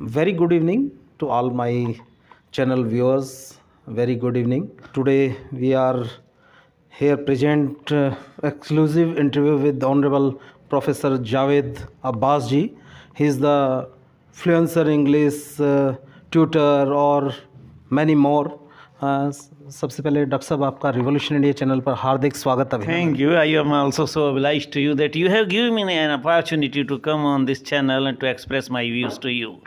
Very good evening to all my channel viewers. Very good evening. Today we are here present exclusive interview with Honorable Professor Javed Abbas ji. He is the fluencer English tutor और many more. सबसे पहले doctor साहब आपका revolution India channel पर हार्दिक स्वागत है. Thank you. I am also so obliged to you that you have given me an opportunity to come on this channel and to express my views to you.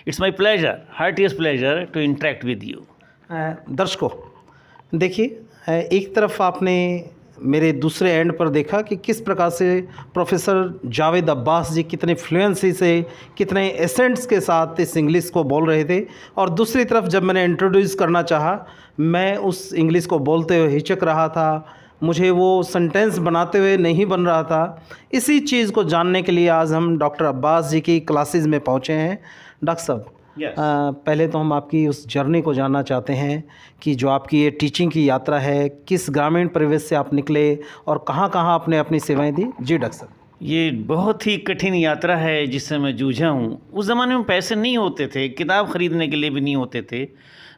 It's my pleasure, heartiest pleasure to interact with you. दर्शकों देखिए, एक तरफ आपने मेरे दूसरे and पर देखा कि किस प्रकार से प्रोफेसर जावेद अब्बास जी कितने फ्लुएंसी से, कितने एसेंट्स के साथ इस इंग्लिश को बोल रहे थे, और दूसरी तरफ जब मैंने इंट्रोड्यूस करना चाहा, मैं उस इंग्लिश को बोलते हुए हिचक रहा था, मुझे वो सेंटेंस बनाते हुए नहीं बन रहा था. इसी चीज़ को जानने के लिए आज हम डॉक्टर अब्बास जी की क्लासेस में पहुँचे हैं. डॉक्टर साहब, पहले तो हम आपकी उस जर्नी को जानना चाहते हैं कि जो आपकी ये टीचिंग की यात्रा है, किस ग्रामीण परिवेश से आप निकले और कहाँ कहाँ आपने अपनी सेवाएं दी. जी डॉक्टर साहब. ये बहुत ही कठिन यात्रा है जिससे मैं जूझा हूँ. उस ज़माने में पैसे नहीं होते थे, किताब ख़रीदने के लिए भी नहीं होते थे,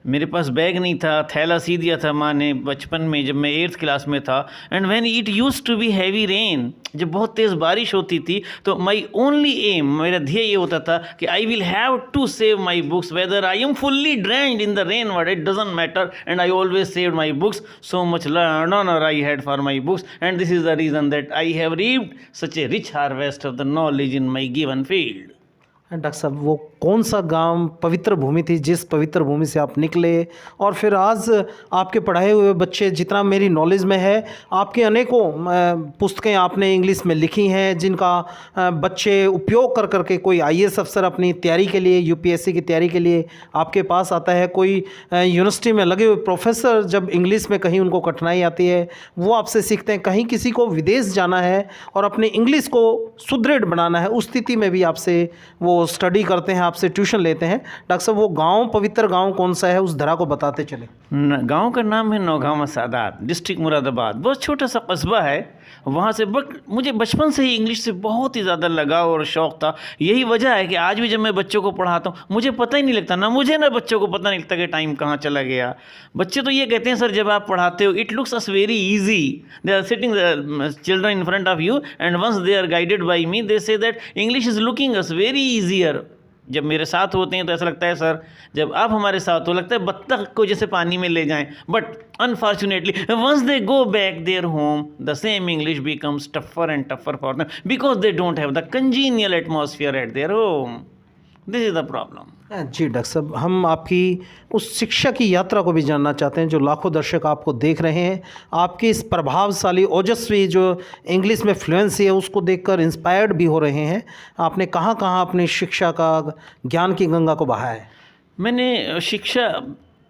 मेरे पास बैग नहीं था, थैला सी दिया था माँ ने बचपन में जब मैं 8th क्लास में था. And when it used to be heavy rain, जब बहुत तेज़ बारिश होती थी, तो माई ओनली एम, मेरा ध्येय ये होता था कि I will have to save my books whether I am fully drenched in the rain water, it doesn't matter. And I always saved my books. So much honour I had for my books, and this is the reason that I have reaped such a rich harvest of the knowledge in my given field. Doctor साहब, वो कौन सा गांव पवित्र भूमि थी जिस पवित्र भूमि से आप निकले, और फिर आज आपके पढ़ाए हुए बच्चे, जितना मेरी नॉलेज में है, आपके अनेकों पुस्तकें आपने इंग्लिश में लिखी हैं जिनका बच्चे उपयोग कर करके कोई आईएएस अफसर अपनी तैयारी के लिए, यूपीएससी की तैयारी के लिए आपके पास आता है. कोई यूनिवर्सिटी में लगे हुए प्रोफेसर जब इंग्लिश में कहीं उनको कठिनाई आती है वो आपसे सीखते हैं. कहीं किसी को विदेश जाना है और अपने इंग्लिश को सुदृढ़ बनाना है, उस स्थिति में भी आपसे वो स्टडी करते हैं, आपसे ट्यूशन लेते हैं. डॉक्टर साहब, वो गांव, पवित्र गांव कौन सा है, उस धरा को बताते चले. गांव का नाम है नौगांवा सादात, डिस्ट्रिक्ट मुरादाबाद. बहुत छोटा सा कस्बा है वहाँ से. बट मुझे बचपन से ही इंग्लिश से बहुत ही ज़्यादा लगाव और शौक़ था. यही वजह है कि आज भी जब मैं बच्चों को पढ़ाता हूँ मुझे पता ही नहीं लगता, ना मुझे ना बच्चों को पता नहीं लगता कि टाइम कहाँ चला गया. बच्चे तो ये कहते हैं, सर जब आप पढ़ाते हो it looks as very easy, they are sitting children in front of you and once they are guided by me they say that English is looking as very easier. जब मेरे साथ होते हैं तो ऐसा लगता है, सर जब आप हमारे साथ हो लगता है बत्तख को जैसे पानी में ले जाएं. But unfortunately once they go back their home the same English becomes tougher and tougher for them because they don't have the congenial atmosphere at their home. This is the problem. जी doctor साहब, हम आपकी उस शिक्षा की यात्रा को भी जानना चाहते हैं जो लाखों दर्शक आपको देख रहे हैं. आपकी इस प्रभावशाली, ओजस्वी जो इंग्लिश में फ्लुएंसी है उसको देखकर इंस्पायर्ड भी हो रहे हैं. आपने कहाँ कहाँ अपनी शिक्षा का, ज्ञान की गंगा को बहाया है. मैंने शिक्षा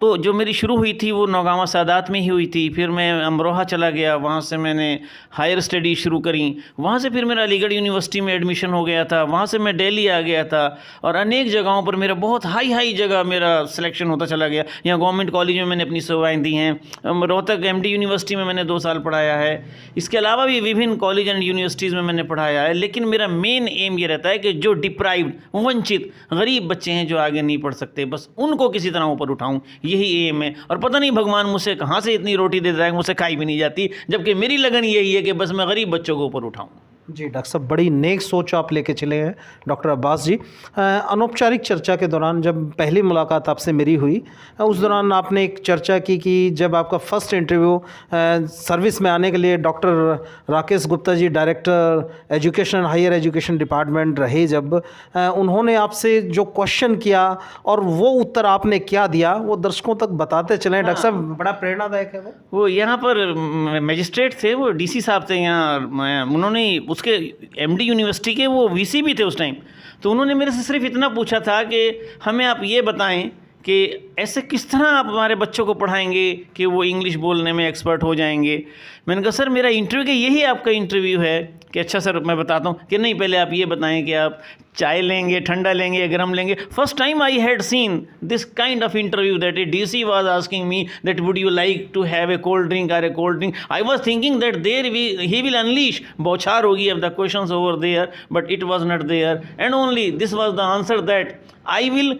तो जो मेरी शुरू हुई थी वो नौगांवा सादात में ही हुई थी. फिर मैं अमरोहा चला गया, वहाँ से मैंने हायर स्टडी शुरू करी. वहाँ से फिर मेरा अलीगढ़ यूनिवर्सिटी में एडमिशन हो गया था. वहाँ से मैं दिल्ली आ गया था और अनेक जगहों पर मेरा बहुत हाई जगह मेरा सिलेक्शन होता चला गया. यहाँ गवर्नमेंट कॉलेज में मैंने अपनी सेवाएँ दी हैं. रोहतक MD यूनिवर्सिटी में मैंने 2 साल पढ़ाया है. इसके अलावा भी विभिन्न कॉलेज एंड यूनिवर्सिटीज़ में मैंने पढ़ाया है. लेकिन मेरा मेन एम ये रहता है कि जो डिप्राइव्ड, वंचित, गरीब बच्चे हैं जो आगे नहीं पढ़ सकते, बस उनको किसी तरह ऊपर उठाऊँ, यही एम है. और पता नहीं भगवान मुझसे कहाँ से इतनी रोटी दे देता है, मुझसे खाई भी नहीं जाती, जबकि मेरी लगन यही है कि बस मैं गरीब बच्चों को ऊपर उठाऊं. जी डॉक्टर साहब, बड़ी नेक सोच आप लेके चले हैं डॉक्टर अब्बास जी. अनौपचारिक चर्चा के दौरान जब पहली मुलाकात आपसे मेरी हुई, उस दौरान आपने एक चर्चा की कि जब आपका फर्स्ट इंटरव्यू सर्विस में आने के लिए doctor Rakesh Gupta ji, director education, higher education department रहे, जब उन्होंने आपसे जो क्वेश्चन किया और वो उत्तर आपने क्या दिया, वो दर्शकों तक बताते चलें. डॉक्टर साहब, बड़ा प्रेरणादायक है वो. यहाँ पर मजिस्ट्रेट थे, वो DC साहब थे यहाँ, उन्होंने उसके MD यूनिवर्सिटी के वो VC भी थे उस टाइम. तो उन्होंने मेरे से सिर्फ इतना पूछा था कि हमें आप ये बताएं कि ऐसे किस तरह आप हमारे बच्चों को पढ़ाएंगे कि वो इंग्लिश बोलने में एक्सपर्ट हो जाएंगे. मैंने कहा, सर मेरा इंटरव्यू के यही आपका इंटरव्यू है कि अच्छा सर मैं बताता हूँ, कि नहीं पहले आप ये बताएं कि आप चाय लेंगे, ठंडा लेंगे या गर्म लेंगे. First time I had seen this kind of interview that a DC was asking me that would you like to have a cold drink or a cold drink. I was thinking that there he will unleash बौछार होगी of the questions over there, but it was not there, and only this was the answer that I will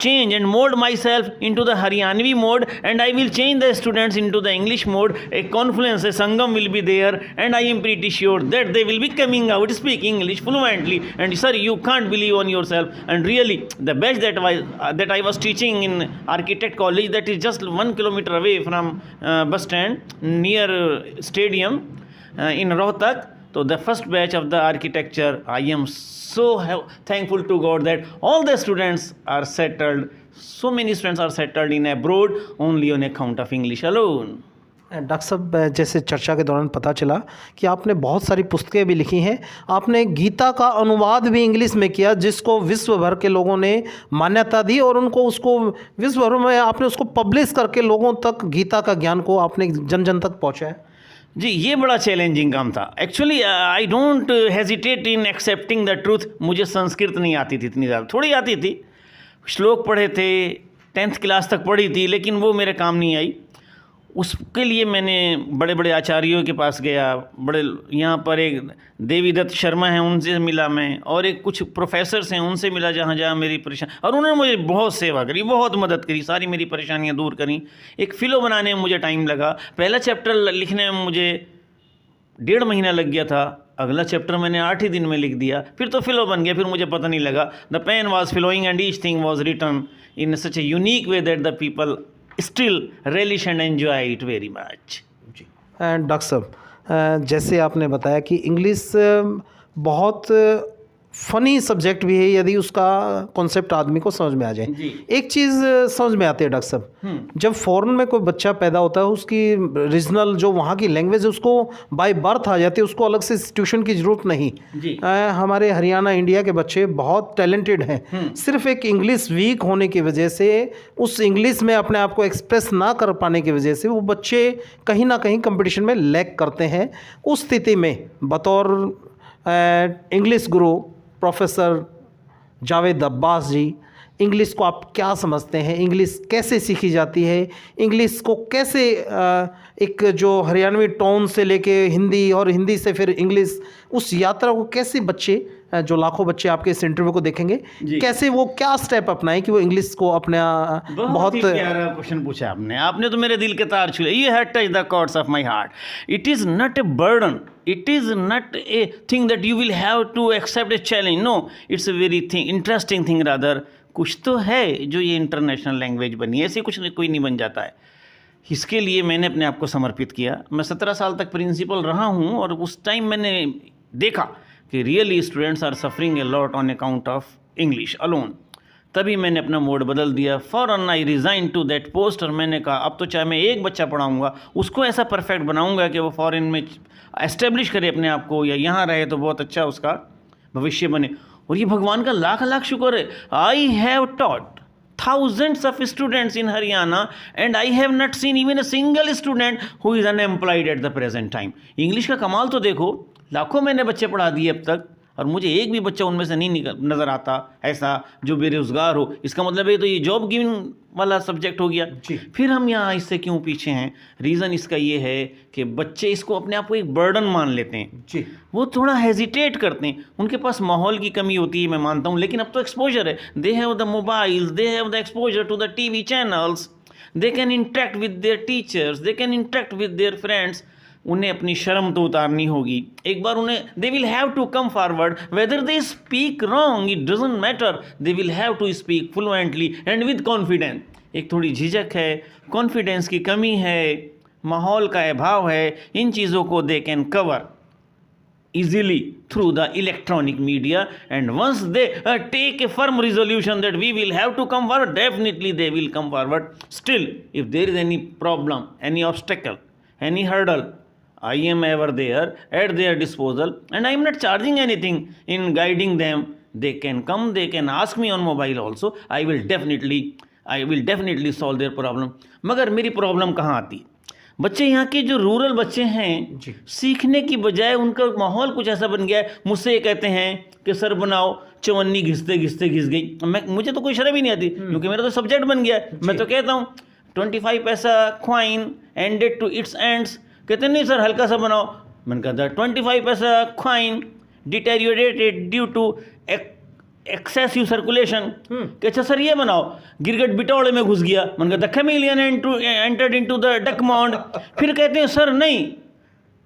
change and mold myself into the Haryanvi mode, and I will change the students into the English mode. A confluence, a sangam will be there, and I am pretty sure that they will be coming out speaking English fluently. And sir, you can't believe on yourself. And really, the batch that I was teaching in Architect College, that is just 1 kilometer away from bus stand near stadium in Rohtak. So the first batch of the architecture, I am so thankful to God that all the students are settled. So many students are settled in abroad only on account of English alone. Doctor साहब, जैसे चर्चा के दौरान पता चला कि आपने बहुत सारी पुस्तकें भी लिखी हैं. आपने गीता का अनुवाद भी इंग्लिश में किया, जिसको विश्व भर के लोगों ने मान्यता दी और उसको विश्व भर में आपने उसको पब्लिश करके लोगों तक गीता का ज्ञान को आपने जन जन तक पहुँचाया. जी, ये बड़ा चैलेंजिंग काम था. Actually I don't hesitate in accepting the truth. मुझे संस्कृत नहीं आती थी इतनी ज़्यादा, थोड़ी आती थी. श्लोक पढ़े थे, 10th क्लास तक पढ़ी थी, लेकिन वो मेरे काम नहीं आई. उसके लिए मैंने बड़े बड़े आचार्यों के पास गया. बड़े यहाँ पर एक देवीदत्त शर्मा हैं, उनसे मिला मैं, और एक कुछ प्रोफेसर्स हैं, उनसे मिला जहाँ जहाँ मेरी परेशानी, और उन्होंने मुझे बहुत सेवा करी, बहुत मदद करी, सारी मेरी परेशानियाँ दूर करी. एक फ़िलो बनाने में मुझे टाइम लगा. पहला चैप्टर लिखने में मुझे 1.5 महीना लग गया था. अगला चैप्टर मैंने 8 ही दिन में लिख दिया. फिर तो फ़िलो बन गया, फिर मुझे पता नहीं लगा. The pen was flowing and each thing was written in such a unique way that the people still relish and enjoy it very much. जी. डॉक्टर साहब, जैसे आपने बताया कि इंग्लिश बहुत फ़नी सब्जेक्ट भी है यदि उसका कॉन्सेप्ट आदमी को समझ में आ जाए. एक चीज़ समझ में आती है डॉक्टर साहब, जब फॉरेन में कोई बच्चा पैदा होता है, उसकी रीजनल जो वहाँ की लैंग्वेज है उसको बाय बर्थ आ जाती है, उसको अलग से ट्यूशन की ज़रूरत नहीं. हमारे हरियाणा इंडिया के बच्चे बहुत टैलेंटेड हैं. सिर्फ एक इंग्लिश वीक होने की वजह से, उस इंग्लिश में अपने आप को एक्सप्रेस ना कर पाने की वजह से वो बच्चे कहीं ना कहीं कंपटीशन में लैग करते हैं. उस स्थिति में बतौर इंग्लिश गुरु प्रोफेसर जावेद अब्बास जी, इंग्लिश को आप क्या समझते हैं? इंग्लिश कैसे सीखी जाती है? इंग्लिश को कैसे एक जो हरियाणवी टोन से लेके हिंदी और हिंदी से फिर इंग्लिश, उस यात्रा को कैसे बच्चे, जो लाखों बच्चे आपके इस इंटरव्यू को देखेंगे, कैसे वो क्या स्टेप अपनाएं कि वो इंग्लिश को अपने बहुत ही प्यारा क्वेश्चन पूछा आपने तो मेरे दिल के तार छू लिए. You have touch the chords of my heart. It is not a burden, it is not a thing that you will have to accept a challenge. No, it's a very interesting thing rather. कुछ तो है जो ये international language बनी है, ऐसे कुछ कोई नहीं बन जाता है. इसके लिए मैंने अपने आप को समर्पित किया. मैं 17 साल तक प्रिंसिपल रहा हूँ, और उस टाइम मैंने देखा कि really students are suffering a lot on account of English alone. तभी मैंने अपना मोड बदल दिया. फॉरन I resign to that post, और मैंने कहा अब तो चाहे मैं एक बच्चा पढ़ाऊँगा, उसको ऐसा परफेक्ट बनाऊँगा कि वो फॉरेन में एस्टेब्लिश करे अपने आप को, या यहाँ रहे तो बहुत अच्छा उसका भविष्य बने. और ये भगवान का लाख लाख शुक्र है. I have taught thousands of students in Haryana, and I have not seen even a single student who is unemployed at the present time. English का कमाल तो देखो, लाखों मैंने बच्चे पढ़ा दिए अब तक, और मुझे एक भी बच्चा उनमें से नहीं नज़र आता ऐसा जो बेरोज़गार हो. इसका मतलब है तो ये जॉब गिविंग वाला सब्जेक्ट हो गया. फिर हम यहाँ इससे क्यों पीछे हैं? रीज़न इसका ये है कि बच्चे इसको अपने आप को एक बर्डन मान लेते हैं. वो थोड़ा हेजिटेट करते हैं. उनके पास माहौल की कमी होती है, मैं मानता हूँ, लेकिन अब तो एक्सपोजर है. They have the mobiles, they have the exposure to the TV channels, they can interact with their teachers, they can interact with their friends. उन्हें अपनी शर्म तो उतारनी होगी. एक बार उन्हें they will have to come forward, whether they speak wrong it doesn't matter, they will have to speak fluently and with confidence. एक थोड़ी झिझक है, कॉन्फिडेंस की कमी है, माहौल का अभाव है. इन चीज़ों को they can cover easily through the electronic media, and once they take a firm resolution that we will have to come forward, definitely they will come forward. Still, if there is any problem, any obstacle, any hurdle, I am ever there at their disposal, and I am not charging anything in guiding them. They can come, they can ask me on mobile also. I will definitely solve their problem. मगर मेरी problem कहाँ आती? बच्चे यहाँ के जो rural बच्चे हैं जी। सीखने की बजाय उनका माहौल कुछ ऐसा बन गया है। मुझसे ये कहते हैं कि सर बनाओ, चवन्नी घिसते घिसते घिस गई। मुझे तो कोई शर्म ही नहीं आती, क्योंकि मेरा तो सब्जेक्ट बन गया है। मैं तो कहता हूँ 25 पैसा coin ended to its ends. कहते नहीं सर हल्का सा बनाओ। मैंने कहा था 25 पैसा coin deteriorated due to excessive circulation. कि अच्छा सर ये बनाओ, गिरगिट बिटौड़े में घुस गया। मैंने कहा chameleon entered into the duck mound. फिर कहते हैं सर नहीं,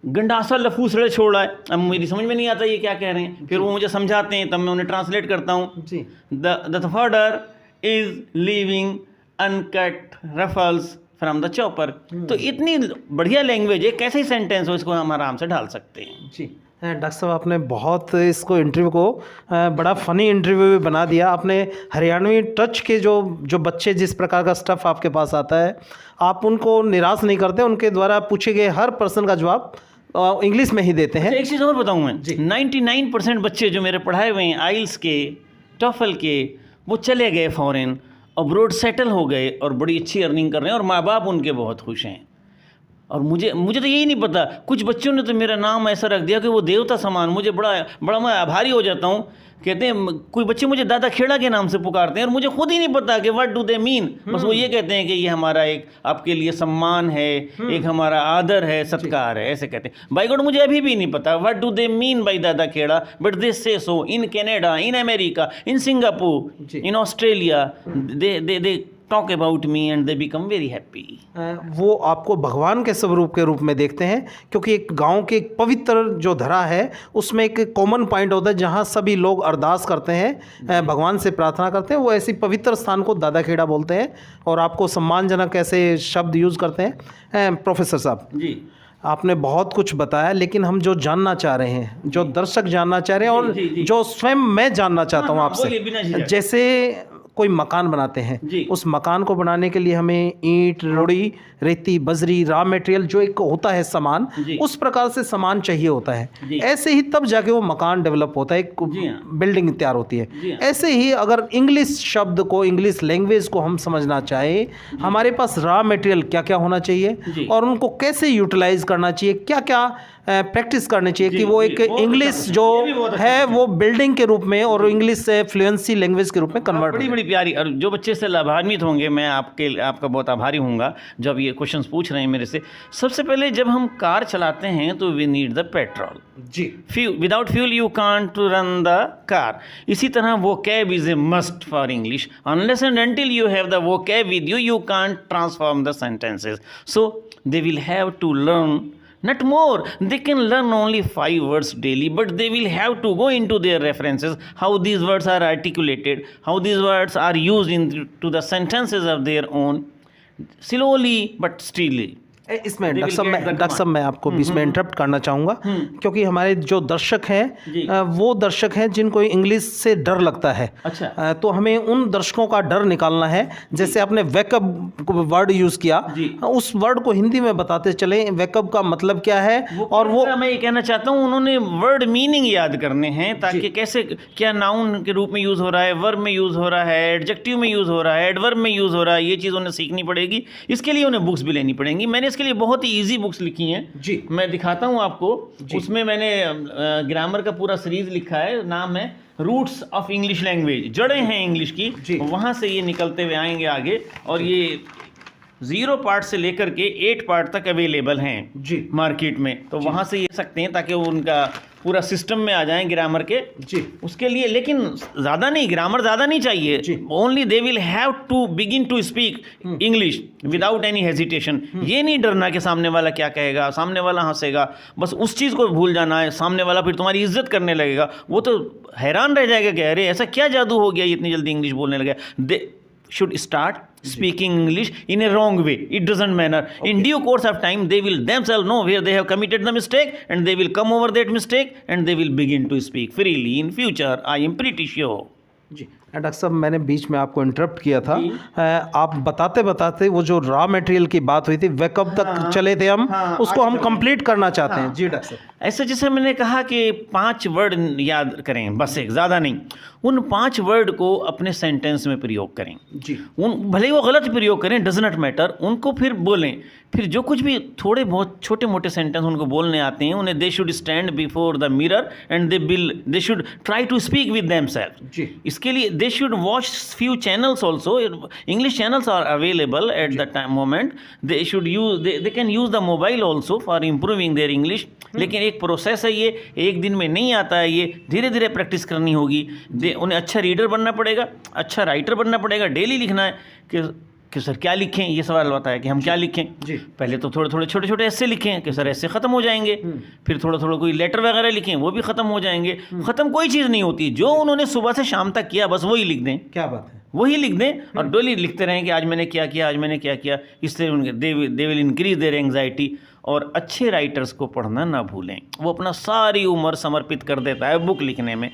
गंडासा लफूसड़े छोड़ा है। अब मेरी समझ में नहीं आता ये क्या कह रहे हैं। फिर वो मुझे समझाते हैं, तब मैं उन्हें ट्रांसलेट करता हूँ। The father is leaving uncut ruffles from the chopper. तो इतनी बढ़िया लैंग्वेज है, कैसे ही सेंटेंस हो इसको हम आराम से ढाल सकते हैं। जी डॉक्टर साहब, आपने बहुत इसको इंटरव्यू को बड़ा फ़नी इंटरव्यू भी बना दिया। आपने हरियाणवी टच के जो बच्चे, जिस प्रकार का स्टफ़ आपके पास आता है, आप उनको निराश नहीं करते। उनके द्वारा पूछे गए हर प्रश्न का जवाब इंग्लिश में ही देते हैं। एक चीज़ और बताऊँ मैं, 99% बच्चे जो मेरे पढ़ाए हुए हैं आइल्स के, टॉफल के, वो चले गए फॉरेन, अब्रोड सेटल हो गए और बड़ी अच्छी अर्निंग कर रहे हैं और माँ बाप उनके बहुत खुश हैं। और मुझे तो यही नहीं पता, कुछ बच्चों ने तो मेरा नाम ऐसा रख दिया कि वो देवता समान। मुझे बड़ा मैं आभारी हो जाता हूँ। कहते हैं कोई बच्चे मुझे दादा खेड़ा के नाम से पुकारते हैं और मुझे खुद ही नहीं पता कि व्हाट डू दे मीन। बस वो ये कहते हैं कि ये हमारा एक आपके लिए सम्मान है, एक हमारा आदर है, सत्कार है, ऐसे कहते हैं। बाय गॉड मुझे अभी भी नहीं पता what do they mean by Dada Kheda, but they say so in Canada, in America, in Singapore, in Australia, they talk about me and they become very happy. वो आपको भगवान के स्वरूप के रूप में देखते हैं, क्योंकि एक गांव की एक पवित्र जो धरा है उसमें एक कॉमन पॉइंट होता है जहां सभी लोग अरदास करते हैं, भगवान से प्रार्थना करते हैं। वो ऐसी पवित्र स्थान को दादा खेड़ा बोलते हैं और आपको सम्मानजनक ऐसे शब्द यूज़ करते हैं। प्रोफेसर साहब जी, आपने बहुत कुछ बताया, लेकिन हम जो जानना चाह रहे हैं, जो दर्शक जानना चाह रहे हैं और जो स्वयं मैं जानना चाहता हूँ आपसे, जैसे कोई मकान बनाते हैं, उस मकान को बनाने के लिए हमें ईंट, रोड़ी, रेती, बजरी, रॉ मटेरियल जो एक होता है सामान, उस प्रकार से सामान चाहिए होता है। ऐसे ही तब जाके वो मकान डेवलप होता है, एक बिल्डिंग तैयार होती है। ऐसे ही अगर इंग्लिश शब्द को, इंग्लिश लैंग्वेज को हम समझना चाहें, हमारे पास रॉ मटेरियल क्या क्या होना चाहिए और उनको कैसे यूटिलाइज करना चाहिए, क्या क्या प्रैक्टिस करनी चाहिए कि वो एक इंग्लिश जो है वो बिल्डिंग के रूप में और इंग्लिश से फ्लुएंसी लैंग्वेज के रूप में कन्वर्ट। बड़ी प्यारी, और जो बच्चे से लाभान्वित होंगे, मैं आपका बहुत आभारी हूँगा जब ये क्वेश्चंस पूछ रहे हैं मेरे से। सबसे पहले जब हम कार चलाते हैं तो वी नीड द पेट्रोल। जी, without fuel you can't run the car. इसी तरह vocab is a must for English. Unless and until you have the vocab with you, you can't transform the sentences. So they will have to learn, not more, they can learn only 5 words daily, but they will have to go into their references, how these words are articulated, how these words are used into the sentences of their own, slowly but steadily. इसमें doctor साहब मैं आपको बीच में interrupt करना चाहूँगा, क्योंकि हमारे जो दर्शक हैं वो दर्शक हैं जिनको इंग्लिश से डर लगता है। अच्छा। तो हमें उन दर्शकों का डर निकालना है। जैसे आपने वेकअप वर्ड यूज़ किया, उस वर्ड को हिंदी में बताते चलें, वेकअप का मतलब क्या है। और वो मैं ये कहना चाहता हूँ, उन्होंने वर्ड मीनिंग याद करने हैं, ताकि कैसे क्या नाउन के रूप में यूज़ हो रहा है, वर्ब में यूज़ हो रहा है, एडजेक्टिव में यूज़ हो रहा है, एडवर्ब में यूज़ हो रहा है, ये चीज़ उन्हें सीखनी पड़ेगी। इसके लिए उन्हें बुक्स भी लेनी पड़ेंगी। मैंने इसके लिए बहुत ही इजी बुक्स लिखी हैं जी, मैं दिखाता हूं आपको। उसमें मैंने ग्रामर का पूरा सीरीज लिखा है, नाम है रूट्स ऑफ इंग्लिश लैंग्वेज, जड़ें हैं इंग्लिश की। वहां से ये निकलते हुए आएंगे आगे, और ये 0 पार्ट से लेकर के 8 पार्ट तक अवेलेबल हैं जी मार्केट में। तो वहां से ये सकते हैं ताकि वो उनका पूरा सिस्टम में आ जाएं ग्रामर के जी। उसके लिए लेकिन ज़्यादा नहीं, ग्रामर ज़्यादा नहीं चाहिए। Only they will have to begin to speak English without any hesitation. ये नहीं डरना कि सामने वाला क्या कहेगा, सामने वाला हंसेगा, बस उस चीज़ को भूल जाना है। सामने वाला फिर तुम्हारी इज्जत करने लगेगा, वो तो हैरान रह जाएगा कि अरे ऐसा क्या जादू हो गया, इतनी जल्दी इंग्लिश बोलने लगा। दे should start speaking English in a wrong way. It doesn't matter. In due course of time, they will themselves know where they have committed the mistake, and they will come over that mistake, and they will begin to speak freely in future. I am pretty sure. जी doctor साहब, मैंने बीच में आपको interrupt किया था। आप बताते बताते वो जो रॉ मटेरियल की बात हुई थी, वेकअप तक चले थे हम, उसको हम कंप्लीट करना चाहते हैं। जी डॉक्टर साहब। ऐसे जैसे मैंने कहा कि 5 वर्ड याद करें, बस एक, ज़्यादा नहीं। उन 5 वर्ड को अपने सेंटेंस में प्रयोग करें। जी। उन भले ही वो गलत प्रयोग करें, डज नॉट मैटर, उनको फिर बोलें। फिर जो कुछ भी थोड़े बहुत छोटे मोटे सेंटेंस उनको बोलने आते हैं, उन्हें they should stand before the mirror and they should try to speak with themselves. जी। इसके लिए they should watch few channels also, English channels are available at the time moment. They should use, they can use the mobile also for improving their English. लेकिन एक process है, ये एक दिन में नहीं आता है, ये धीरे धीरे प्रैक्टिस करनी होगी। उन्हें अच्छा रीडर बनना पड़ेगा, अच्छा राइटर बनना पड़ेगा। डेली लिखना है कि सर क्या लिखें, ये सवाल आता है कि हम क्या लिखें। जी। पहले तो थोड़े थोड़े छोटे छोटे ऐसे लिखें कि सर ऐसे ख़त्म हो जाएंगे। फिर थोड़ा थोड़ा कोई लेटर वगैरह लिखें, वो भी ख़त्म हो जाएंगे। ख़त्म कोई चीज़ नहीं होती, जो उन्होंने सुबह से शाम तक किया बस वही लिख दें। क्या बात है। वही लिख दें और डेली लिखते रहें कि आज मैंने क्या किया, आज मैंने क्या किया। इससे उनके they will increase their anxiety. और अच्छे राइटर्स को पढ़ना ना भूलें, वो अपना सारी उम्र समर्पित कर देता है बुक लिखने में।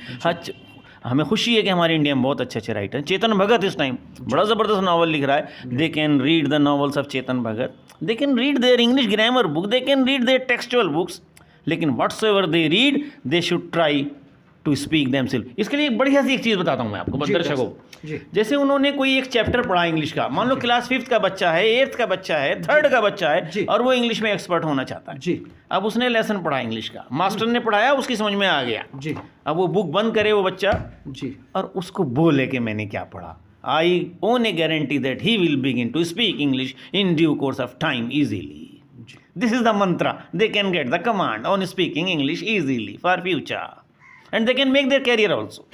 हमें खुशी है कि हमारे इंडिया में बहुत अच्छे अच्छे राइटर हैं। चेतन भगत इस टाइम बड़ा ज़बरदस्त नावल लिख रहा है। They can read the novels of Chetan Bhagat, they can read their English grammar book, they can read their textual books, लेकिन whatsoever they read they should try to speak themselves. इसके लिए एक बढ़िया सी एक चीज़ बताता हूँ मैं आपको दर्शकों। जैसे उन्होंने कोई एक चैप्टर पढ़ा इंग्लिश का, मान लो क्लास 5th का बच्चा है, 8th का बच्चा है, 3rd का बच्चा है, और वो इंग्लिश में एक्सपर्ट होना चाहता है। जी। अब उसने लेसन पढ़ा इंग्लिश का, मास्टर ने पढ़ाया, उसकी समझ में आ गया। जी। अब वो बुक बंद करे वो बच्चा। जी। और उसको बोले कि मैंने क्या पढ़ा। I own a guarantee that he will begin to speak English in due course of time easily. This is the mantra. They can get the command on speaking English easily for future and they can make their career also.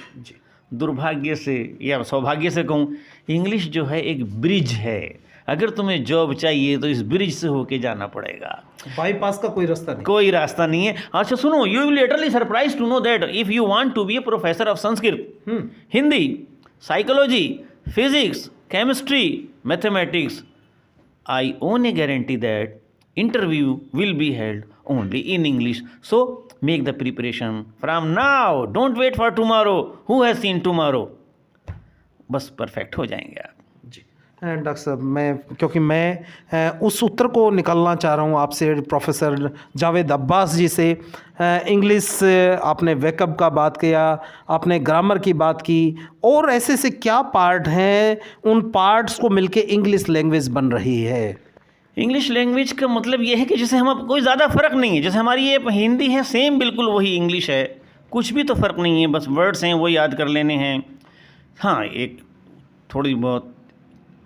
दुर्भाग्य से या सौभाग्य से कहूँ, English जो है एक bridge है। अगर तुम्हें जॉब चाहिए तो इस ब्रिज से होके जाना पड़ेगा, बाईपास का कोई रास्ता नहीं। कोई रास्ता नहीं है। अच्छा सुनो, you will literally surprise to know that if you want to be a professor of Sanskrit, Hindi, psychology, physics, chemistry, mathematics, I own a guarantee that interview will be held only in English. So make the preparation from now. Don't wait for tomorrow. Who has seen tomorrow? बस perfect हो जाएंगे आप। जी doctor साहब, क्योंकि मैं उस उत्तर को निकालना चाह रहा हूँ आपसे, प्रोफेसर जावेद अब्बास जी से। इंग्लिश आपने वेकअप का बात किया, आपने ग्रामर की बात की, और ऐसे से क्या पार्ट हैं, उन पार्ट्स को मिलके इंग्लिश लैंग्वेज बन रही है। इंग्लिश लैंग्वेज का मतलब ये है कि जैसे हम कोई ज़्यादा फ़र्क नहीं है, जैसे हमारी ये हिंदी है सेम बिल्कुल वही इंग्लिश है, कुछ भी तो फ़र्क नहीं है, बस वर्ड्स हैं वो याद कर लेने हैं। हाँ, एक थोड़ी बहुत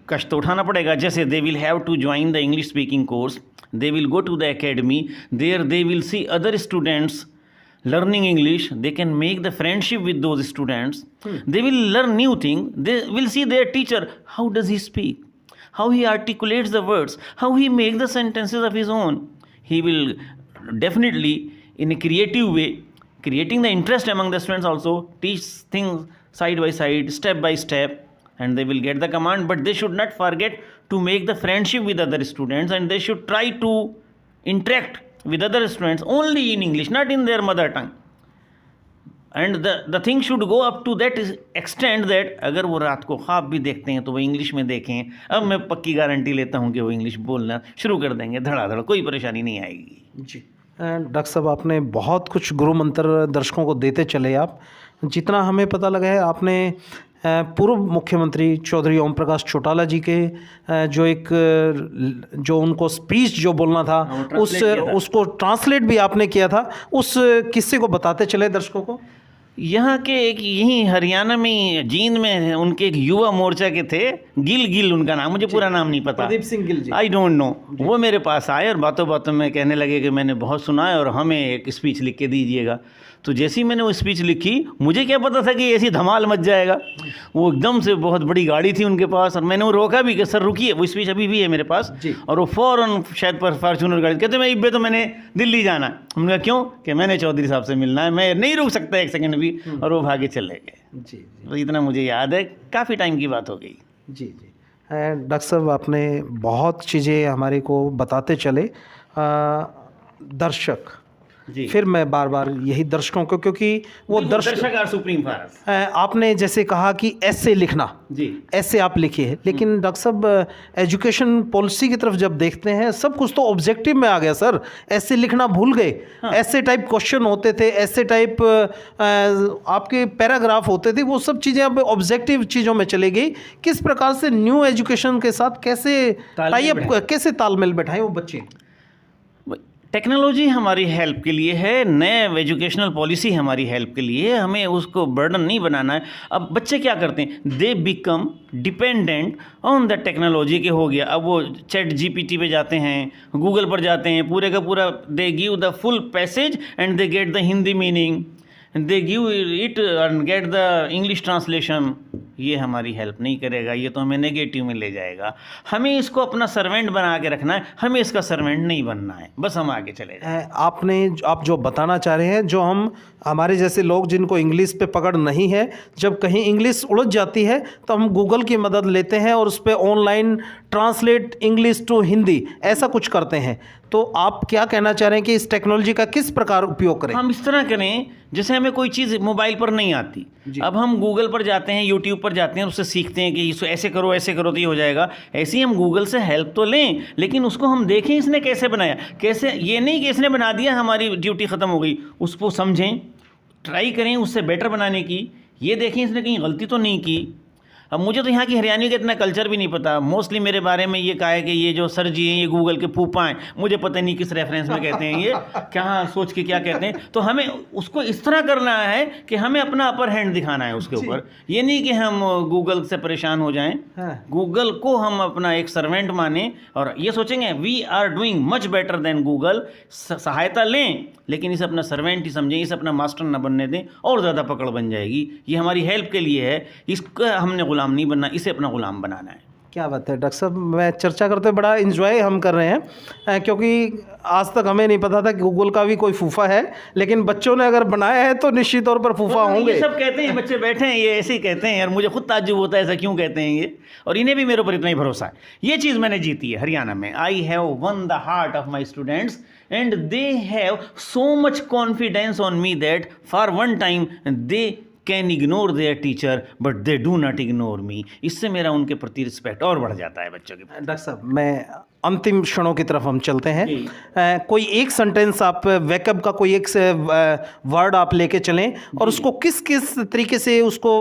कष्ट तो उठाना पड़ेगा। जैसे they will have to join the English speaking course, they will go to the academy, there they will see other students learning English, they can make the friendship with those students, they will learn new thing, they will see their teacher, how does he speak, how he articulates the words, how he makes the sentences of his own. He will definitely, in a creative way, creating the interest among the students also, teach things side by side, step by step, and they will get the command. But they should not forget to make the friendship with other students, and they should try to interact with other students only in English, not in their mother tongue. And the thing should go up to that extent that अगर वो रात को ख्वाब भी देखते हैं तो वो इंग्लिश में देखें। अब मैं पक्की गारंटी लेता हूँ कि वो इंग्लिश बोलना शुरू कर देंगे धड़ाधड़, कोई परेशानी नहीं आएगी। जी डॉक्टर साहब, आपने बहुत कुछ गुरु मंत्र दर्शकों को देते चले। आप जितना हमें पता लगा है, आपने पूर्व मुख्यमंत्री चौधरी ओम प्रकाश चौटाला जी के जो उनको स्पीच जो बोलना था उसको ट्रांसलेट भी आपने किया था। उस किस्से को बताते चले दर्शकों को। यहाँ के एक यहीं हरियाणा में जींद में उनके एक युवा मोर्चा के थे, गिल उनका नाम, मुझे पूरा नाम नहीं पता, प्रदीप सिंह गिल जी, आई डोंट नो। वो मेरे पास आए और बातों बातों में कहने लगे कि मैंने बहुत सुना है और हमें एक स्पीच लिख के दीजिएगा। तो जैसे ही मैंने वो स्पीच लिखी, मुझे क्या पता था कि ऐसी धमाल मच जाएगा। वो एकदम से बहुत बड़ी गाड़ी थी उनके पास, और मैंने वो रोका भी कि सर रुकिए, वो स्पीच अभी भी है मेरे पास। और वो फ़ौरन शायद पर फॉर्चूनर गाड़ी, कहते मैं इब्बे तो मैंने दिल्ली जाना है। हमने कहा क्यों? कि मैंने चौधरी साहब से मिलना है, मैं नहीं रुक सकता एक सेकंड भी। और वो भागे चले गए। जी, तो इतना मुझे याद है, काफ़ी टाइम की बात हो गई। जी डॉक्टर साहब, आपने बहुत चीज़ें हमारे को बताते चले। दर्शक जी। फिर मैं बार बार यही दर्शकों को, क्योंकि वो दर्शक आर सुप्रीम फॉर अस। आपने जैसे कहा कि ऐसे लिखना, जी। ऐसे आप लिखिए, लेकिन डॉक्टर साहब एजुकेशन पॉलिसी की तरफ जब देखते हैं सब कुछ तो ऑब्जेक्टिव में आ गया सर। ऐसे लिखना भूल गए। ऐसे टाइप क्वेश्चन होते थे, ऐसे टाइप आपके पैराग्राफ होते थे, वो सब चीज़ें अब ऑब्जेक्टिव चीज़ों में चली गई। किस प्रकार से न्यू एजुकेशन के साथ कैसे टाई अप, कैसे तालमेल बैठाएं वो बच्चे? टेक्नोलॉजी हमारी हेल्प के लिए है, नए एजुकेशनल पॉलिसी हमारी हेल्प के लिए है, हमें उसको बर्डन नहीं बनाना है। अब बच्चे क्या करते हैं, they become dependent on the technology के हो गया। अब वो चैट जीपीटी पे जाते हैं, गूगल पर जाते हैं, पूरे का पूरा they give the full passage and they get the Hindi meaning, they give it and get the English translation. ये हमारी हेल्प नहीं करेगा, ये तो हमें नेगेटिव में ले जाएगा। हमें इसको अपना सर्वेंट बना के रखना है, हमें इसका सर्वेंट नहीं बनना है, बस हम आगे चले जाएं। आप जो बताना चाह रहे हैं, जो हमारे जैसे लोग जिनको इंग्लिश पे पकड़ नहीं है, जब कहीं इंग्लिश उलझ जाती है तो हम गूगल की मदद लेते हैं और उस पर online translate English to Hindi ऐसा कुछ करते हैं। तो आप क्या कहना चाह रहे हैं कि इस टेक्नोलॉजी का किस प्रकार उपयोग करें? हम इस तरह करें जैसे हमें कोई चीज़ मोबाइल पर नहीं आती, अब हम गूगल पर जाते हैं, यूट्यूब पर जाते हैं, उससे सीखते हैं कि इसको ऐसे करो तो ये हो जाएगा। ऐसे ही हम गूगल से हेल्प तो लें, लेकिन उसको हम देखें इसने कैसे बनाया, कैसे, ये नहीं कि इसने बना दिया हमारी ड्यूटी ख़त्म हो गई। उसको समझें, ट्राई करें उससे बेटर बनाने की, ये देखें इसने कहीं गलती तो नहीं की। अब मुझे तो यहाँ की हरियाणवी का इतना कल्चर भी नहीं पता। मोस्टली मेरे बारे में ये कहा है कि ये जो सर जी हैं ये गूगल के फूफा हैं, मुझे पता नहीं किस रेफरेंस में कहते हैं, ये क्या सोच के क्या कहते हैं। तो हमें उसको इस तरह करना है कि हमें अपना अपर हैंड दिखाना है उसके ऊपर, ये नहीं कि हम गूगल से परेशान हो जाएं। गूगल को हम अपना एक सर्वेंट माने और ये सोचेंगे we are doing much better than Google. सहायता लें, लेकिन इसे अपना सर्वेंट ही समझें, इसे अपना मास्टर न बनने दें, और ज़्यादा पकड़ बन जाएगी। ये हमारी हेल्प के लिए है, इसका हमने गुलाम नहीं बनना, इसे अपना गुलाम बनाना है। क्या बात है डॉक्टर साहब, मैं चर्चा करते बड़ा इन्जॉय हम कर रहे हैं, क्योंकि आज तक हमें नहीं पता था कि गूगल का भी कोई फूफा है, लेकिन बच्चों ने अगर बनाया है तो निश्चित तौर पर फूफा होंगे। ये सब कहते हैं, बच्चे बैठे हैं ये ऐसे ही कहते हैं यार, मुझे खुद ताज्जुब होता है ऐसा क्यों कहते हैं ये, और इन्हें भी मेरे ऊपर इतना ही भरोसा है। ये चीज़ मैंने जीती है हरियाणा में। I have one the heart of my students and they have so much confidence on me that for one time they can ignore there teacher but they do not ignore me. इससे मेरा उनके प्रति respect और बढ़ जाता है बच्चों के। डॉक्टर साहब, मैं अंतिम क्षणों की तरफ हम चलते हैं। कोई एक सेंटेंस आप वेकअप का कोई एक वर्ड आप लेके चलें और उसको किस किस तरीके से उसको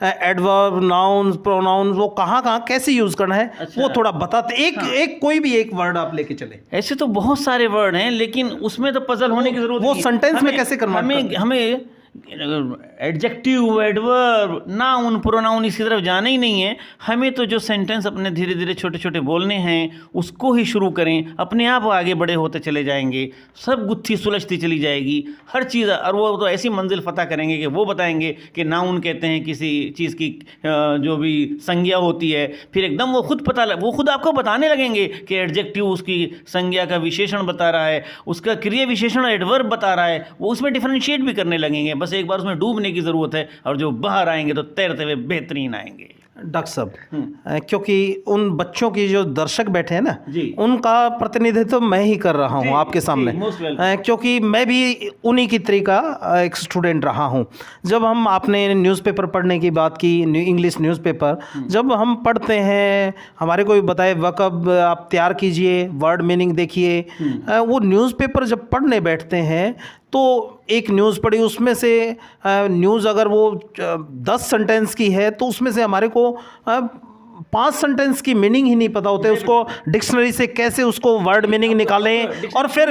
एडवर्ब, नाउन, प्रोनाउन, वो कहाँ कैसे यूज़ करना है। अच्छा। वो थोड़ा बताते, एक कोई भी एक वर्ड आप लेके चलें। ऐसे तो बहुत सारे वर्ड हैं, लेकिन उसमें तो पजल होने की जरूरत नहीं। वो सेंटेंस में कैसे करना है? हमें एडजेक्टिव, एडवर्ब, नाउन, प्रोनाउन इसकी तरफ जाना ही नहीं है। हमें तो जो सेंटेंस अपने धीरे धीरे छोटे छोटे बोलने हैं उसको ही शुरू करें, अपने आप आगे बड़े होते चले जाएंगे, सब गुत्थी सुलझती चली जाएगी हर चीज़। और वो तो ऐसी मंजिल फतह करेंगे कि वो बताएंगे कि नाउन कहते हैं किसी चीज़ की जो भी संज्ञा होती है, फिर एकदम वो खुद आपको बताने लगेंगे कि एडजेक्टिव उसकी संज्ञा का विशेषण बता रहा है, उसका क्रिया विशेषण एडवर्ब बता रहा है, वो उसमें डिफरेंशिएट भी करने लगेंगे। बस एक बार उसमें डूबने की ज़रूरत है, और जो बाहर आएंगे तो तैरते हुए बेहतरीन आएंगे। डॉक्टर साहब, क्योंकि उन बच्चों की जो दर्शक बैठे हैं ना, उनका प्रतिनिधित्व मैं ही कर रहा हूं आपके सामने, क्योंकि मैं भी उन्हीं की तरीका एक स्टूडेंट रहा हूं। जब हम आपने न्यूज़पेपर पढ़ने की बात की, इंग्लिश न्यूज़पेपर जब हम पढ़ते हैं, हमारे को भी बताए वक़्त आप तैयार कीजिए, वर्ड मीनिंग देखिए। वो न्यूज़पेपर जब पढ़ने बैठते हैं तो एक न्यूज़ पढ़ी, उसमें से न्यूज़ अगर वो 10 सेंटेंस की है तो उसमें से हमारे को 5 सेंटेंस की मीनिंग ही नहीं पता होते। उसको डिक्शनरी से कैसे उसको वर्ड मीनिंग निकालें, और फिर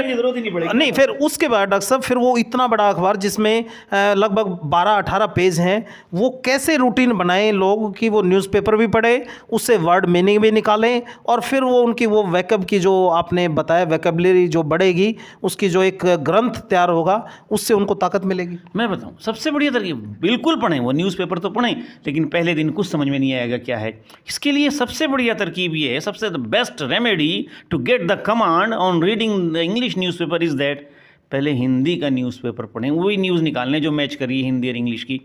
नहीं, फिर उसके बाद डॉक्टर साहब फिर वो इतना बड़ा अखबार जिसमें लगभग 12-18 पेज हैं, वो कैसे रूटीन बनाएं लोग कि वो न्यूज़पेपर भी पढ़े, उससे वर्ड मीनिंग भी निकालें, और फिर वो उनकी वो वैकअप की जो आपने बताया वैकेबलरी जो बढ़ेगी, उसकी जो एक ग्रंथ तैयार होगा, उससे उनको ताकत मिलेगी। मैं बताऊँ सबसे बढ़िया तरकीब, बिल्कुल पढ़ें, वो न्यूज़पेपर तो पढ़ें, लेकिन पहले दिन कुछ समझ में नहीं आएगा क्या है। इसके लिए सबसे बढ़िया तरकीब ये है, सबसे the best remedy to get the command on reading the English newspaper is that पहले हिंदी का न्यूज़पेपर पढ़ें, वही न्यूज़ निकालने जो मैच करिए हिंदी और इंग्लिश की।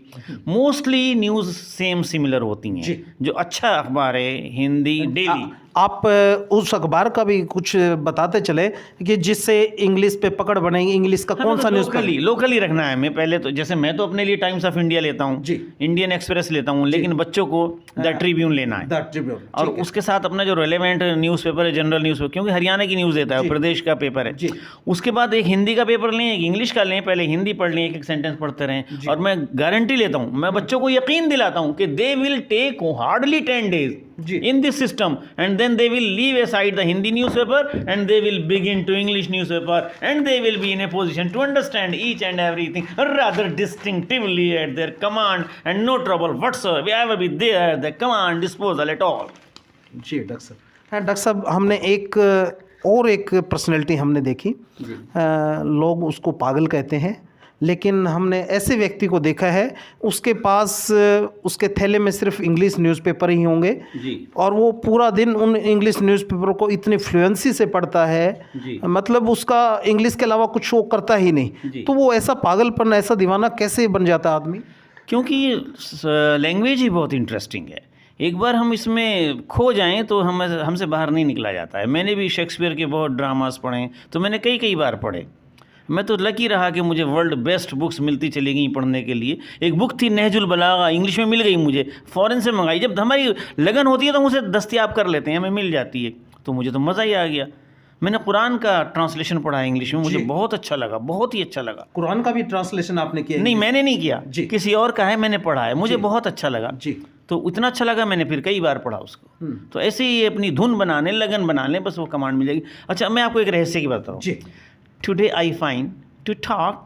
मोस्टली न्यूज़ सेम सिमिलर होती हैं। जो अच्छा अखबार है हिंदी डेली, आप उस अखबार का भी कुछ बताते चले कि जिससे इंग्लिश पे पकड़ बनेगी, इंग्लिश का कौन सा न्यूज़ लोकली रखना है। मैं पहले तो जैसे मैं तो अपने लिए टाइम्स ऑफ इंडिया लेता हूँ जी, इंडियन एक्सप्रेस लेता हूँ, लेकिन बच्चों को द ट्रिब्यून लेना है, द ट्रिब्यून, और उसके साथ अपना जो रेलेवेंट न्यूज़पेपर है, जनरल न्यूज़पेपर, क्योंकि हरियाणा की न्यूज़ देता है, प्रदेश का पेपर है। उसके बाद एक हिंदी का पेपर लें, एक इंग्लिश का लें, पहले हिंदी पढ़ लें, एक एक सेंटेंस पढ़ते रहें, और मैं गारंटी लेता हूँ, मैं बच्चों को यकीन दिलाता हूँ कि they will take hardly 10 days in this system, and then they will leave aside the Hindi newspaper and they will begin to English newspaper, and they will be in a position to understand each and everything rather distinctively at their command, and no trouble whatsoever be there at the command disposal at all. जी doctor साहब। हाँ doctor साहब, हमने एक personality हमने देखी, लोग उसको पागल कहते हैं, लेकिन हमने ऐसे व्यक्ति को देखा है उसके पास उसके थैले में सिर्फ इंग्लिश न्यूज़पेपर ही होंगे जी, और वो पूरा दिन उन इंग्लिश न्यूज़पेपर को इतनी फ्लुएंसी से पढ़ता है जी, मतलब उसका इंग्लिश के अलावा कुछ वो करता ही नहीं। तो वो ऐसा पागलपन, ऐसा दीवाना कैसे बन जाता है आदमी? क्योंकि लैंग्वेज ही बहुत इंटरेस्टिंग है। एक बार हम इसमें खो जाएं तो हमसे बाहर नहीं निकला जाता है। मैंने भी शेक्सपियर के बहुत ड्रामास पढ़े, तो मैंने कई बार पढ़े। मैं तो लकी रहा कि मुझे वर्ल्ड बेस्ट बुक्स मिलती चली गई पढ़ने के लिए। एक बुक थी नहजुल बलागा, इंग्लिश में मिल गई मुझे, फ़ौरन से मंगाई। जब हमारी लगन होती है तो हम उसे दस्तयाब कर लेते हैं, हमें मिल जाती है, तो मुझे तो मज़ा ही आ गया। मैंने कुरान का ट्रांसलेशन पढ़ा है इंग्लिश में, मुझे बहुत अच्छा लगा, बहुत ही अच्छा लगा। कुरान का भी ट्रांसलेशन आपने किया? नहीं, मैंने नहीं किया, किसी और का है, मैंने पढ़ा है, मुझे बहुत अच्छा लगा जी। तो इतना अच्छा लगा मैंने फिर कई बार पढ़ा उसको। तो ऐसे ही अपनी धुन बनाने, लगन बनाने, बस वो कमांड मिल जाएगी। अच्छा, मैं आपको एक रहस्य की बताऊँ जी। Today I find to talk,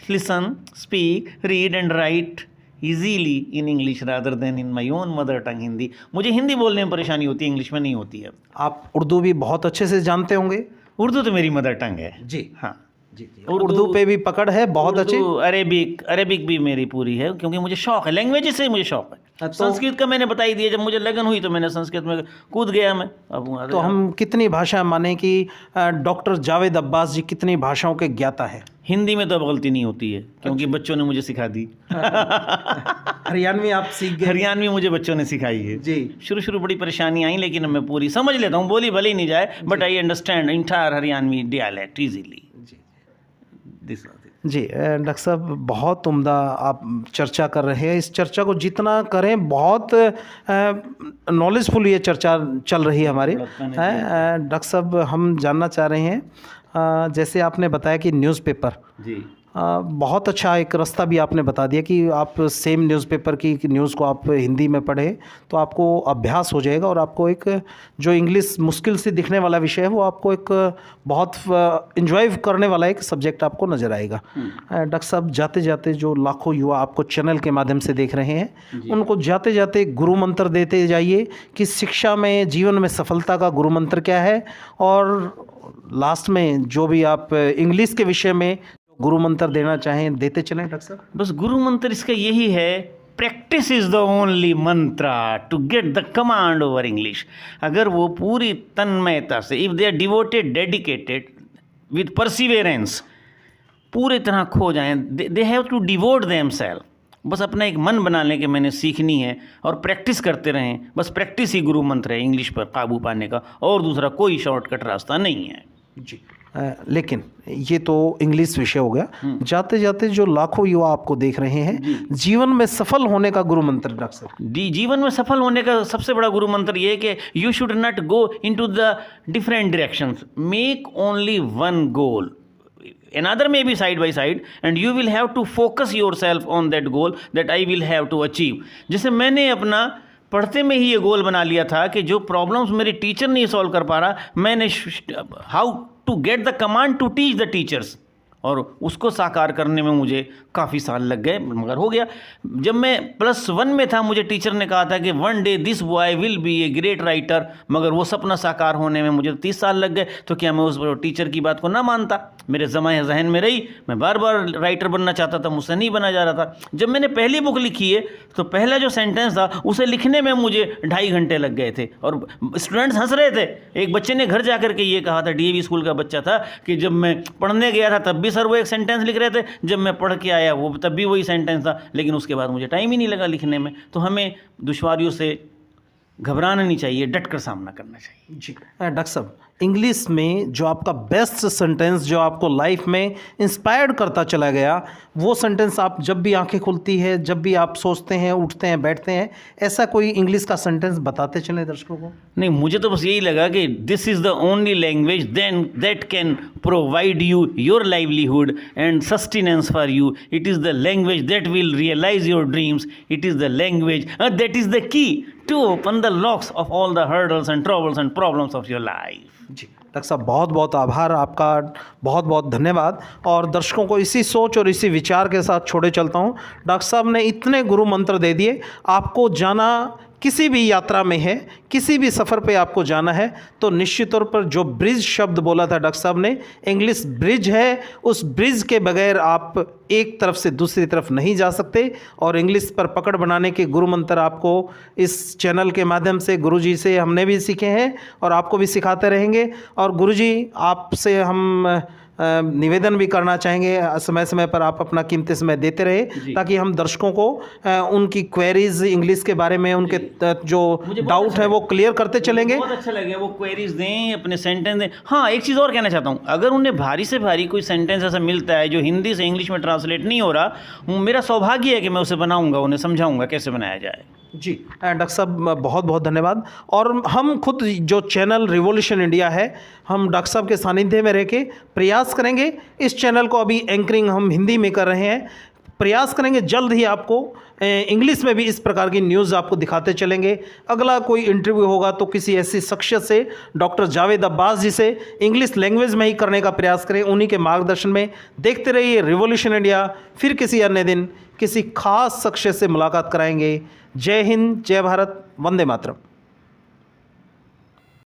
listen, speak, read and write easily in English rather than in my own mother tongue Hindi. मुझे हिंदी बोलने में परेशानी होती है, इंग्लिश में नहीं होती है। आप उर्दू भी बहुत अच्छे से जानते होंगे? उर्दू तो मेरी मदर टंग है जी। हाँ जी, उर्दू पे भी पकड़ है बहुत अच्छी। अरेबिक भी मेरी पूरी है, क्योंकि मुझे शौक है, लैंग्वेज से मुझे शौक है। संस्कृत का मैंने बता ही दिया, जब मुझे लगन हुई तो मैंने संस्कृत में कूद गया मैं। अब तो हम कितनी भाषा माने कि डॉक्टर जावेद अब्बास जी कितनी भाषाओं के ज्ञाता है? हिंदी में तो अब गलती नहीं होती है, क्योंकि बच्चों ने मुझे सिखा दी। हरियाणवी आप सीख गए? हरियाणवी मुझे बच्चों ने सिखाई है जी। शुरू बड़ी परेशानी आई, लेकिन मैं पूरी समझ लेता हूँ, बोली भले ही नहीं जाए, but I understand entire Haryanvi dialect easily. जी डॉक्टर साहब, बहुत उम्दा आप चर्चा कर रहे हैं। इस चर्चा को जितना करें बहुत नॉलेजफुल ये चर्चा चल रही है हमारी। डॉक्टर साहब, हम जानना चाह रहे हैं, जैसे आपने बताया कि न्यूज़पेपर जी बहुत अच्छा एक रास्ता भी आपने बता दिया कि आप सेम न्यूज़पेपर की न्यूज़ को आप हिंदी में पढ़ें तो आपको अभ्यास हो जाएगा, और आपको एक जो इंग्लिश मुश्किल से दिखने वाला विषय है वो आपको एक बहुत इंजॉय करने वाला एक सब्जेक्ट आपको नज़र आएगा। डॉक्टर साहब, जाते जाते जो लाखों युवा आपको चैनल के माध्यम से देख रहे हैं, उनको जाते जाते गुरु मंत्र देते जाइए कि शिक्षा में, जीवन में सफलता का गुरु मंत्र क्या है, और लास्ट में जो भी आप इंग्लिश के विषय में गुरु मंत्र देना चाहें देते चलें डॉक्टर साहब। बस गुरु मंत्र इसका यही है, practice is the only mantra to get the command over English. अगर वो पूरी तन्मयता से, if they are devoted, dedicated with perseverance, पूरी तरह खो जाएं, they have to devote themself. बस अपना एक मन बना लें कि मैंने सीखनी है, और प्रैक्टिस करते रहें। बस प्रैक्टिस ही गुरु मंत्र है इंग्लिश पर काबू पाने का, और दूसरा कोई शॉर्टकट रास्ता नहीं है जी। लेकिन ये तो इंग्लिश विषय हो गया। जाते जाते जो लाखों युवा आपको देख रहे हैं, जीवन में सफल होने का गुरु मंत्र डॉक्टर साहब। जीवन में सफल होने का सबसे बड़ा गुरु मंत्र ये है कि you should not go into the different directions, make only one goal, another may be side by side, and you will have to focus yourself on that goal that I will have to achieve। जैसे मैंने अपना पढ़ते में ही ये गोल बना लिया था कि जो प्रॉब्लम्स मेरे टीचर नहीं सॉल्व कर पा रहा, मैंने how to get the command to teach the teachers, और उसको साकार करने में मुझे काफ़ी साल लग गए, मगर हो गया। जब मैं +1 में था, मुझे टीचर ने कहा था कि one day this boy will be a great writer, मगर वो सपना साकार होने में मुझे 30 साल लग गए। तो क्या मैं उस टीचर की बात को ना मानता? मेरे ज़हन में रही, मैं बार बार राइटर बनना चाहता था, मुझसे नहीं बना जा रहा था। जब मैंने पहली बुक लिखी है तो पहला जो सेंटेंस था उसे लिखने में मुझे 2.5 घंटे लग गए थे, और स्टूडेंट्स हंस रहे थे। एक बच्चे ने घर जा कर के ये कहा था, DAV स्कूल का बच्चा था, कि जब मैं पढ़ने गया था तब भी सर वो एक सेंटेंस लिख रहे थे, जब मैं पढ़ के आया वो तब भी वही सेंटेंस था, लेकिन उसके बाद मुझे टाइम ही नहीं लगा लिखने में। तो हमें दुश्वारियों से घबराना नहीं चाहिए, डट कर सामना करना चाहिए। जी डॉक्टर साहब, इंग्लिश में जो आपका बेस्ट सेंटेंस जो आपको लाइफ में इंस्पायर्ड करता चला गया, वो सेंटेंस आप जब भी आंखें खुलती है, जब भी आप सोचते हैं, उठते हैं, बैठते हैं, ऐसा कोई इंग्लिश का सेंटेंस बताते चले दर्शकों को? नहीं, मुझे तो बस यही लगा कि this is the only language then that can provide you your livelihood and sustenance for you. It is the language that will realise your dreams. It is the language that is the key to open the locks of all the hurdles and troubles and problems of your life. जी doctor साहब, बहुत बहुत आभार आपका, बहुत बहुत धन्यवाद। और दर्शकों को इसी सोच और इसी विचार के साथ छोड़े चलता हूँ। डॉक्टर साहब ने इतने गुरु मंत्र दे दिए, आपको जाना किसी भी यात्रा में है, किसी भी सफ़र पे आपको जाना है, तो निश्चित तौर पर जो ब्रिज शब्द बोला था डॉक्टर साहब ने, इंग्लिश ब्रिज है, उस ब्रिज के बगैर आप एक तरफ से दूसरी तरफ नहीं जा सकते। और इंग्लिश पर पकड़ बनाने के गुरु मंत्र आपको इस चैनल के माध्यम से गुरुजी से हमने भी सीखे हैं और आपको भी सिखाते रहेंगे। और गुरुजी, आपसे हम निवेदन भी करना चाहेंगे, समय समय पर आप अपना कीमती समय देते रहे, ताकि हम दर्शकों को उनकी क्वेरीज इंग्लिश के बारे में, उनके जो डाउट है वो क्लियर करते चलेंगे। बहुत अच्छा लगे, वो क्वेरीज दें, अपने सेंटेंस दें। हाँ, एक चीज़ और कहना चाहता हूँ, अगर उन्हें भारी से भारी कोई सेंटेंस ऐसा मिलता है जो हिंदी से इंग्लिश में ट्रांसलेट नहीं हो रहा, मेरा सौभाग्य है कि मैं उसे बनाऊँगा, उन्हें समझाऊँगा कैसे बनाया जाए। जी डॉक्टर साहब, बहुत बहुत धन्यवाद। और हम खुद जो चैनल रिवॉल्यूशन इंडिया है, हम डॉक्टर साहब के सानिध्य में रह के प्रयास करेंगे। इस चैनल को अभी एंकरिंग हम हिंदी में कर रहे हैं, प्रयास करेंगे जल्द ही आपको इंग्लिश में भी इस प्रकार की न्यूज़ आपको दिखाते चलेंगे। अगला कोई इंटरव्यू होगा तो किसी ऐसी शख्सियत से, डॉक्टर जावेद अब्बास जी से, इंग्लिश लैंग्वेज में ही करने का प्रयास करें, उन्हीं के मार्गदर्शन में। देखते रहिए रिवॉल्यूशन इंडिया। फिर किसी अन्य दिन किसी खास शख्सियत से मुलाकात कराएंगे। जय हिंद, जय भारत, वंदे मातरम।